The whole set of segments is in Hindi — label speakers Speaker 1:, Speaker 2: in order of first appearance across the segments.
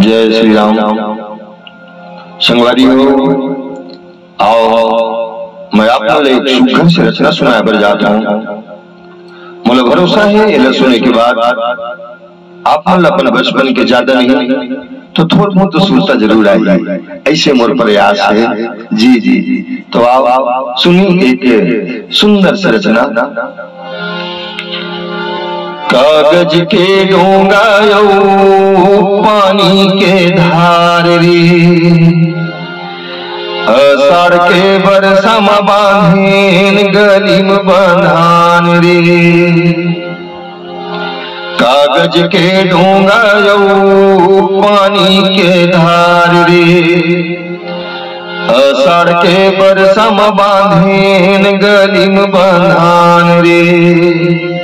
Speaker 1: जय श्री राम। संगवारी हो, आओ मैं आपको एक सुखद से रचना सुनाया बर जाता हूँ। मुझे भरोसा है ये सुनने के बाद आप अपन बचपन के ज्यादा नहीं तो थोड़ा बहुत तो सुनता जरूर आई, ऐसे मोर प्रयास है। जी जी जी, तो आप सुनी एक सुंदर सी रचना। कागज के डोंगायो पानी के धार रे, अषाढ़ के बरसा में बांधेन गली में बंधान रे। कागज के डोंगायो पानी के धार रे, अषाढ़ के बरसा में बांधेन गली में बंधान रे।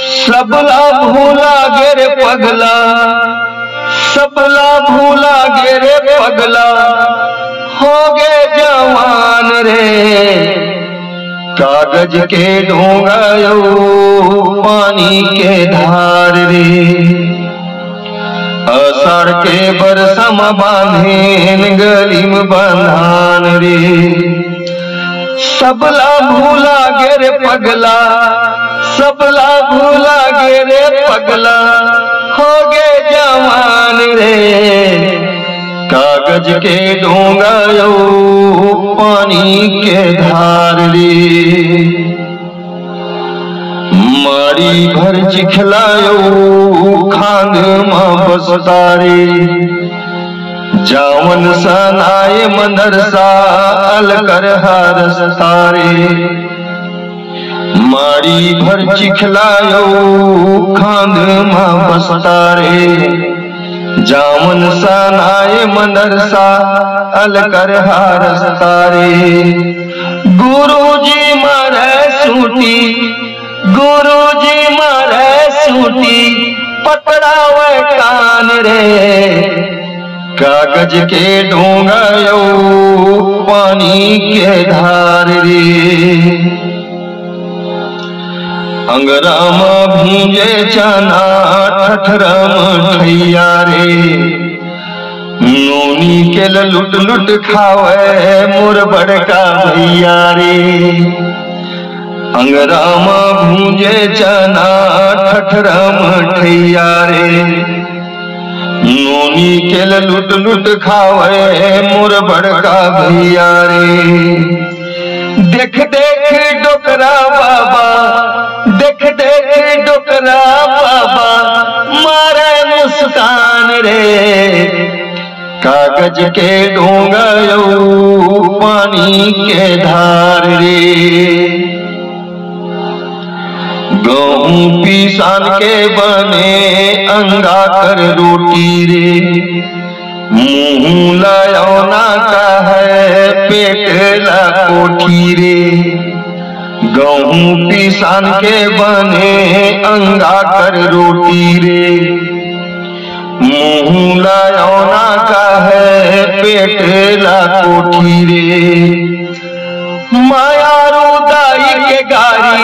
Speaker 1: सबला भूला गेरे पगला, सबला भूला गेरे पगला, हो गे जवान रे। कागज के डोंगायो पानी के धार रे, अषाढ़ के बरसा में बांधेन गली में बंधान रे। सबला भूला गेरे पगला, सबला भूला गेरे पगला, हो गे जवान रे। कागज के डोंगायो पानी के धार रे, मारी भर चिखलायो खांग मां बसतारे। जावन सनाए मनरसा अलकर हरस तारे, मारी भर चिखलायो खांग मां बसतारे। जावन सनाए मनरसा अलकर हरस तारे। गुरुजी मारे सूटी, गुरुजी मारे सूटी, पकड़ावे कान रे। कागज के डोंगायो पानी के धार रे, अंगराम भींजे चना ठठरम ठैया रे। नोनी के लुट लुट खावे मोर बड़का भैया रे। अंगराम भूंजे चना ठठरम ठैया रे। नोनी के लुट लुट खावे मोर बड़का भैया रे। देख देख डोकरा बाबा, देख देख डोकरा बाबा, मारे मुस्कान रे। कागज के डोंगायो पानी के धार रे, गेहूं पिसान के बने अंगा कर रोटी रे। मुंह लयोना का है पेट ला कोठी रे। गेहूं पिसान के बने अंगा कर रोटी रे। मुंह लयोना का है पेट ला कोठी रे। माया रुदाई के गारी,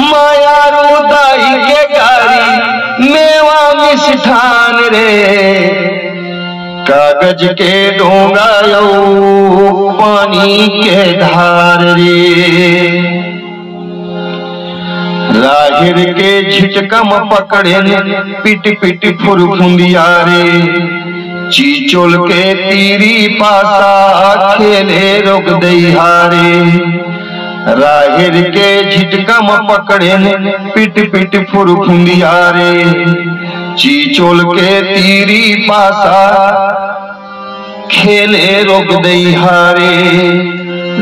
Speaker 1: माया रुदाई के गारी, मेवा मिष्ठान रे। कागज के डोंगायो पानी के धार रे, राहिर के झिटकम पकड़े पिट पिट फुरफुंदिया रे। चीचोल के तीरी पासा खेले रोक दैहारे। राहिर के झिटकम पकड़े पिट पिट फुरफुंदिया रे। चीचोल के तीरी पासा खेले रोक दैहारे।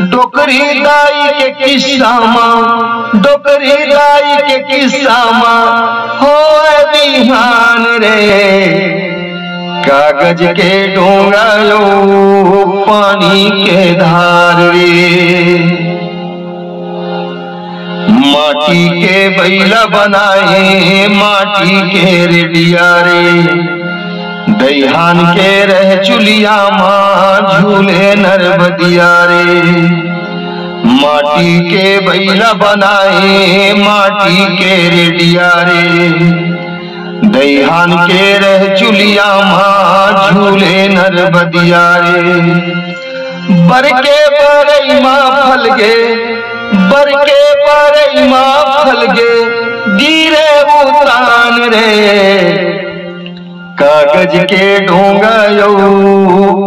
Speaker 1: डोकरी दाई के किस्सा मां, डोकरी दाई के किस्सा मां हो बिहान रे। कागज के डोंगायो पानी के धार रे, माटी के बैला बनाए माटी के रेडिया रे। दहिहान के रह चुलिया मां झूले नरबदिया रे। माटी के बैला बनाए माटी के रेडिया रे। दईहान के रह चुलिया माँ झूले नरबदिया रे। बर के बरई माँ फल गे, बर के बरई माँ फल गे, गिरे उतान रे। कागज के डोंगा यो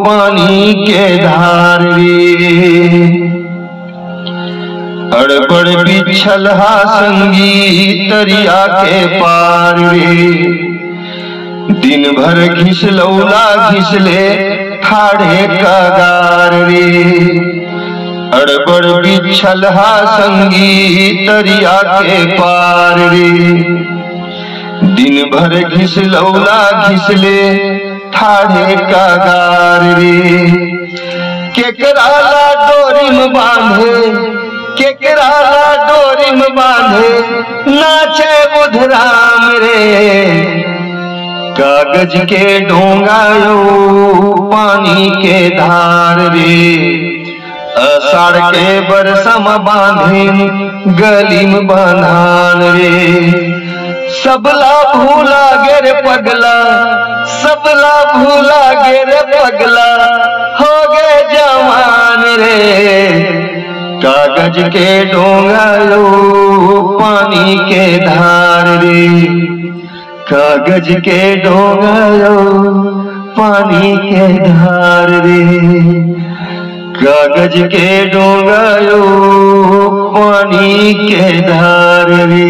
Speaker 1: पानी के धार रे। अड़बड़ बिछल हा संगी तरिया के पार रे। दिन भर घिसलौला घिसले ठाढ़े कगार रे। अड़बड़ बिछल हा संगी तरिया के पार रे। दिन भर घिसलौला घिसले ठाढ़े कगार रे। केकराला डोरी में बांधे, केकराला डोरी में बांधे, नाचे बुधराम रे। कागज के डोंगा यो पानी के धार रे। अषाढ़ के बरसम बांधे गली में बंधान रे। सबला भूला गे पगला, सबला भूला गे पगला, हो गए जवान रे। कागज के डोंगा लो पानी के धार रे। कागज के डोंगा लो पानी के धार रे। कागज के डोंगा लो पानी के धार रे।